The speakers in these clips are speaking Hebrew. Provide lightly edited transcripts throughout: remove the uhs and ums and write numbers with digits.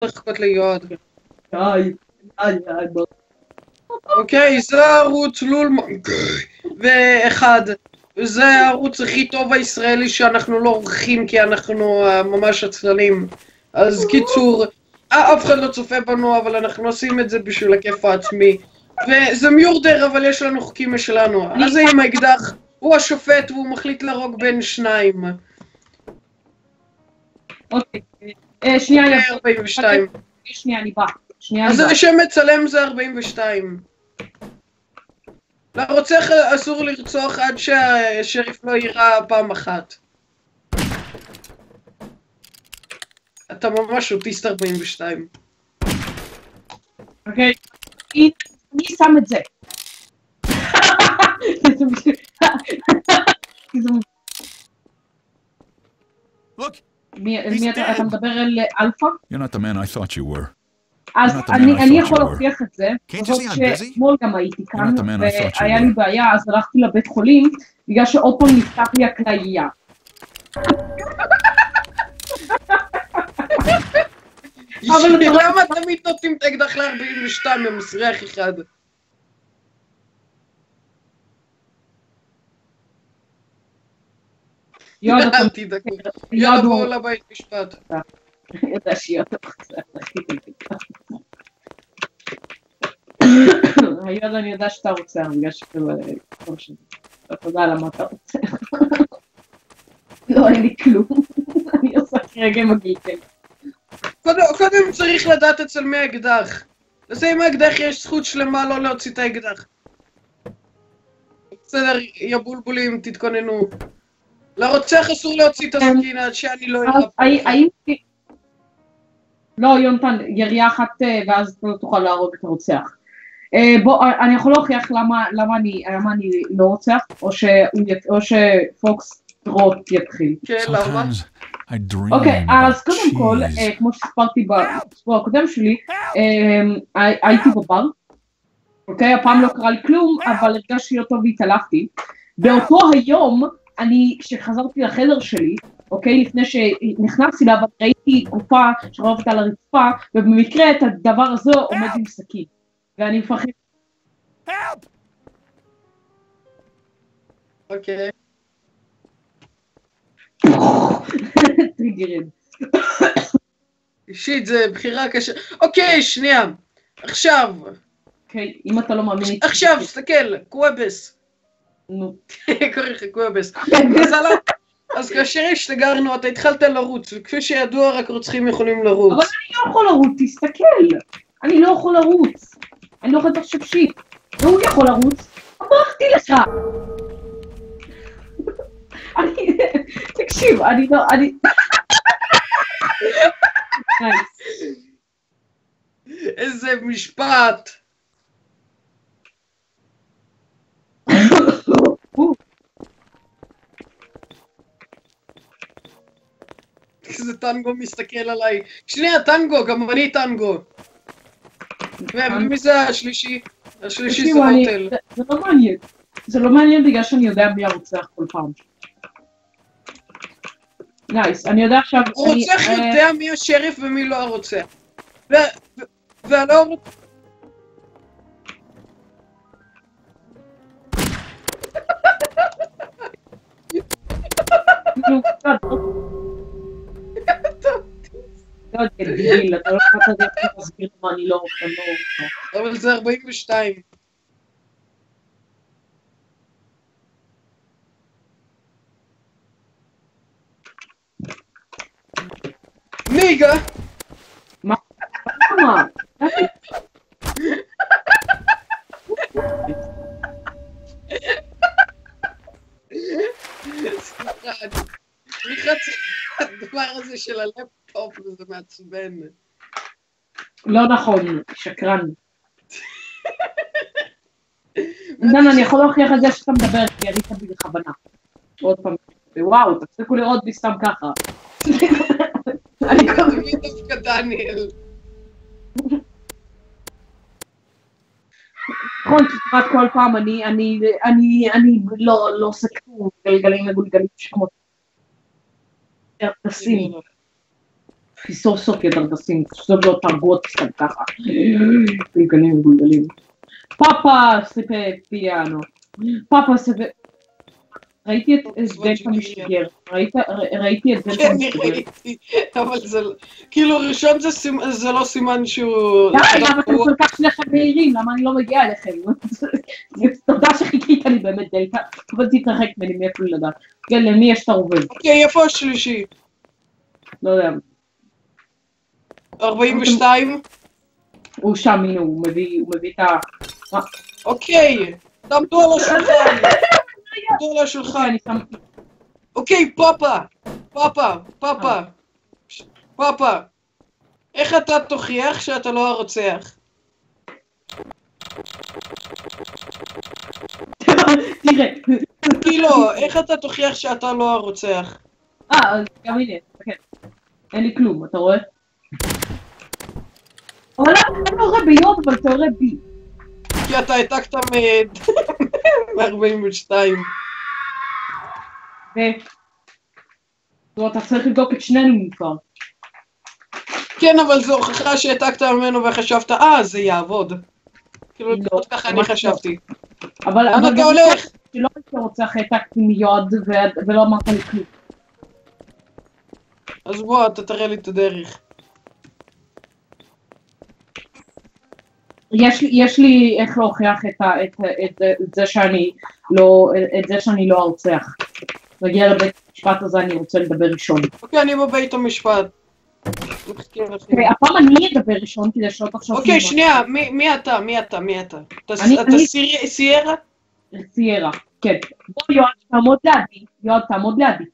לחכות ליועד. די. אוקיי, זה הערוץ לול ואחד. זה הערוץ הכי טוב הישראלי שאנחנו לא עורכים כי אנחנו ממש עצלנים. אז קיצור, אף אחד לא צופה בנו, אבל אנחנו עושים את זה בשביל הכיף העצמי. וזה מיורדר, אבל יש לנו חוקים משלנו. אז זה עם האקדח, הוא השופט והוא מחליט להרוג בין שניים. אוקיי. שנייה, 42. שנייה, אני באה. אז השם מצלם זה 42. לרוצח אסור לרצוח עד שהשריף לא יירה פעם אחת. אתה ממש אוטיסט 42. אוקיי. אני שם את זה. מי אתה מדבר על אלפא? You're not the man I thought you were. אז אני יכול להוכיח את זה, זאת שאתמול גם הייתי כאן, והיה לי בעיה, אז הלכתי לבית חולים, בגלל שעוד פעם נפתח לי הכליה. אבל למה תמיד נותנים את האקדח ל-42 ממסריח אחד? יועד, אל תדאגו, יבואו לבית משפט. ידע שיהיה אותו קצת, היועד אני יודע שאתה רוצה, בגלל שכאילו, אתה יודע למה אתה רוצה. לא, אין לי כלום, אני עושה כרגע מגעיתם. קודם צריך לדעת אצל מי האקדח. לזה עם האקדח יש זכות שלמה לא להוציא את האקדח. בסדר, יא בולבולים, תתכוננו. לרוצח אסור להוציא את הסכין עד שאני לא אראה פה. לא, יונתן, ירייה אחת ואז אתה לא תוכל להרוג את הרוצח. בוא, אני יכול להוכיח למה אני לא רוצח, או שפוקס רוט יתחיל. כן, למה? אוקיי, אז קודם כל, כמו שספרתי בספור הקודם שלי, הייתי בבר, אוקיי, הפעם לא קרה לי כלום, אבל הרגשתי אותו והתעלפתי. באותו היום, כשחזרתי לחדר שלי, אוקיי, לפני שנכנסתי לה, ראיתי גופה שרובת על הרצפה, ובמקרה את הדבר הזה עומד עם סכין, ואני מפחד. אוקיי. טריגרים. אישית, זה בחירה קשה. אוקיי, שנייה. עכשיו. אוקיי, אם אתה לא מאמין... עכשיו, תסתכל, קוואבס. נו. קורא לך קוואבס. אז כאשר השתגרנו, אתה התחלת לרוץ, וכפי שידוע, רק רוצחים יכולים לרוץ. אבל אני לא יכול לרוץ, תסתכל. אני לא יכול לרוץ. אני לא יכולה לחשב שיט. והוא יכול לרוץ. אמרתי לך. תקשיב, אני לא... איזה משפט. איזה טנגו מסתכל עליי. שנייה, טנגו, גם אני טנגו. ומי זה השלישי? השלישי זה מוטל. זה לא מעניין. זה לא מעניין בגלל שאני יודע מי הרוצח כל פעם. נייס, אני יודע עכשיו... הרוצח יודע מי השריף ומי לא הרוצח. והלא הרוצח... לא, גיל, אתה לא יכולת להסביר מה אני לא רוצה. אבל זה 42. ניגה! מה? סליחה, הדבר הזה של הלפטופ וזה מעצבן. לא נכון, שקרן. דן, אני יכול להוכיח את זה שאתה מדבר, כי ירית בי בכוונה. עוד פעם, וואו, תפסיקו לראות בי סתם ככה. אני קוראים לי דווקא דניאל. נכון, כמעט כל פעם אני לא עושה כלום, גלגלים מגולגלים שכמות. תשים. סוף סוף ידרגסים, סוף לא תרגות סתם ככה. גלגלים וגולגלים. פאפה סיפק פיאנו. פאפה סיפק... ראיתי את דלתה משתגר. ראיתי את דלתה כן, אני משתגר. ראיתי, אבל זה... כאילו, ראשון זה לא סימן שהוא... די, למה אתם כל כך שניכם מהירים? למה אני לא מגיעה אליכם? תודה שחיכית לי באמת דלתה, אבל תתרחק ממני מאיפה לדעת. כן, למי יש את הרובל? אוקיי, איפה השלישי? לא יודע. 42? הוא שם, הנה, הוא מביא את ה... אוקיי, תעמדו על השולחן. תעמדו על השולחן. אוקיי, פאפה. איך אתה תוכיח שאתה לא הרוצח? תראה. כאילו, איך אתה תוכיח שאתה לא הרוצח? אז גם הנה, כן. אין לי כלום, אתה רואה? אבל אתה לא רואה ביוד, אבל אתה רואה בי. כי אתה העתקת מ-42. אתה צריך לבדוק את שנינו כבר. כן, אבל זו הוכחה שהעתקת ממנו וחשבת, זה יעבוד. כאילו, לפחות ככה אני חשבתי. אבל אתה הולך? שלא הייתי רוצה אחרי העתקתי מיוד ולא אמרת לי כלום. אז בוא, אתה תראה לי את הדרך. יש לי איך להוכיח את זה שאני לא הרוצח. נגיע לבית המשפט הזה, אני רוצה לדבר ראשון. אוקיי, אני בבית המשפט. הפעם אני אדבר ראשון כדי שלא תחשוב... אוקיי, שנייה, מי אתה? אתה סיירה? סיירה, כן. בוא יואד, תעמוד לידי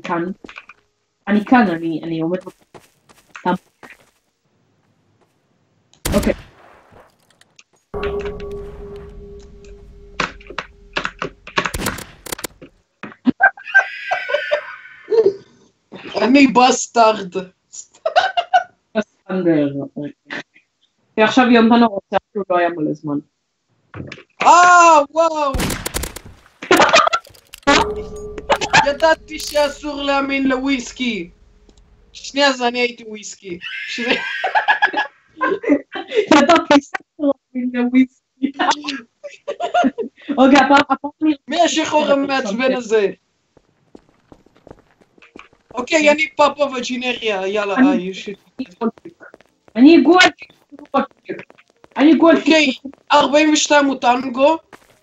כאן. אני כאן, אני עומד... אוקיי. אני בסטארד. בסטנדר. עכשיו יונתן רוצה שהוא לא היה מלא זמן. וואו. ידעתי שאסור להאמין לוויסקי. שנייה, אז אני הייתי וויסקי. ידעתי שאסור להאמין לוויסקי. אוקיי, הפעם מי השחור המעצבן הזה? אוקיי, אני פאפה וג'ינריה, יאללה, אני גולפיק. אוקיי, 42 הוא טנגו,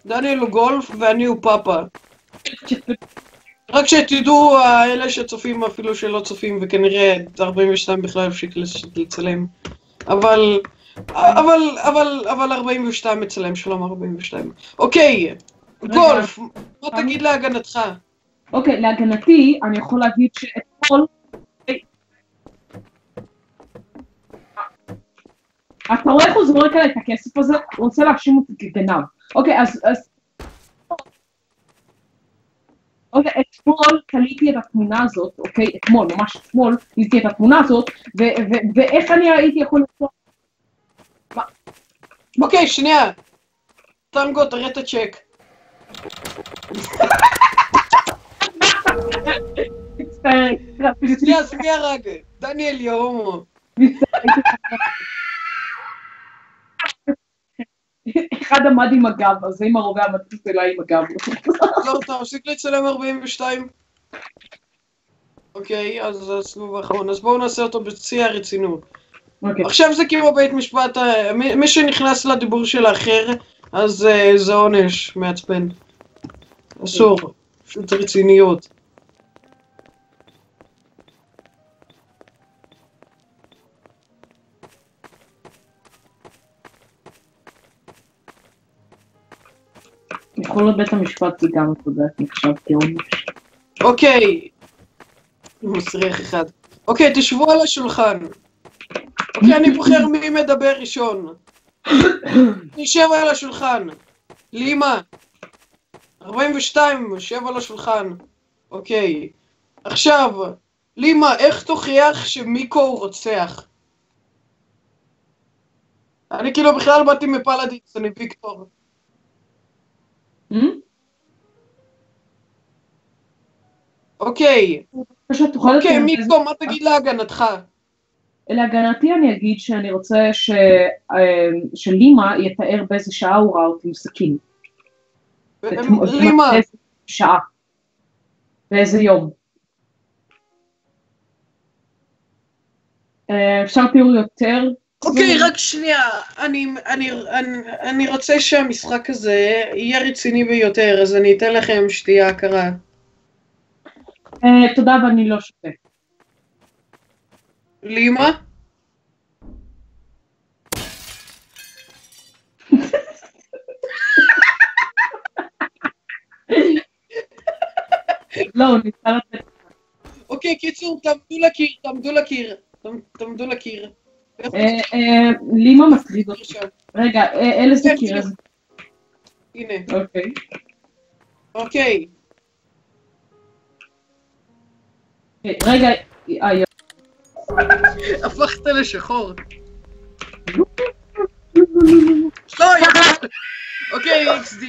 דניאל הוא גולף ואני הוא פאפה. רק שתדעו, אלה שצופים אפילו שלא צופים, וכנראה 42 בכלל אפשר לצלם. אבל 42 מצלם, שלום 42. אוקיי, גולף, מה תגיד להגנתך? אוקיי, להגנתי, אני יכול להגיד שאתמול... אתה רואה איך הוא זורק עליי את הכסף הזה? הוא רוצה להאשים אותי כגנב. אוקיי, אז... אוקיי, אתמול תליתי את התמונה הזאת, אוקיי? אתמול, ממש אתמול, תליתי את התמונה הזאת, ואיך אני הייתי יכול לפתוח? אוקיי, שנייה. טנגו, תראה את הצ'ק. שנייה, אז מי הרג? דניאל יהומו. אחד עמד עם הגב, אז אם הרובה המטוס אליי עם הגב. לא, אתה מפסיק לצלם 42? אוקיי, אז הסיבוב האחרון. אז בואו נעשה אותו בשיא הרצינות. עכשיו זה כאילו בית משפט, מי שנכנס לדיבור של האחר, אז זה עונש מעצבן. אסור, פשוט רציניות. יכול להיות בית המשפט זה גם תודה, נחשב כעונש. אוקיי. מסריח אחד. אוקיי, תשבו על השולחן. אוקיי, אני בוחר מי מדבר ראשון. נשב על השולחן. לימה. 42, שב על השולחן. אוקיי. עכשיו, לימה, איך תוכיח שמיקו הוא רוצח? אני כאילו בכלל באתי מפלאדיס, אני ויקטור. אוקיי. פשוט תוכל... אוקיי, מיקו, מה תגיד להגנתך? להגנתי אני אגיד שאני רוצה שלימה יתאר באיזה שעה הוא ראה אותי עם סכין. לימה. באיזה שעה. באיזה יום. אפשר תיאור יותר? אוקיי, רק שנייה, אני רוצה שהמשחק הזה יהיה רציני ביותר, אז אני אתן לכם שתייה קרה. תודה, ואני לא שותה. לימה? לא, הוא ניסה לתת. אוקיי, קיצור, תעמדו לקיר. לימה מטריד אותי. רגע, איזה קיר הזה? הנה. אוקיי. אוקיי. רגע, הפכת לשחור. לא, אוקיי, XD.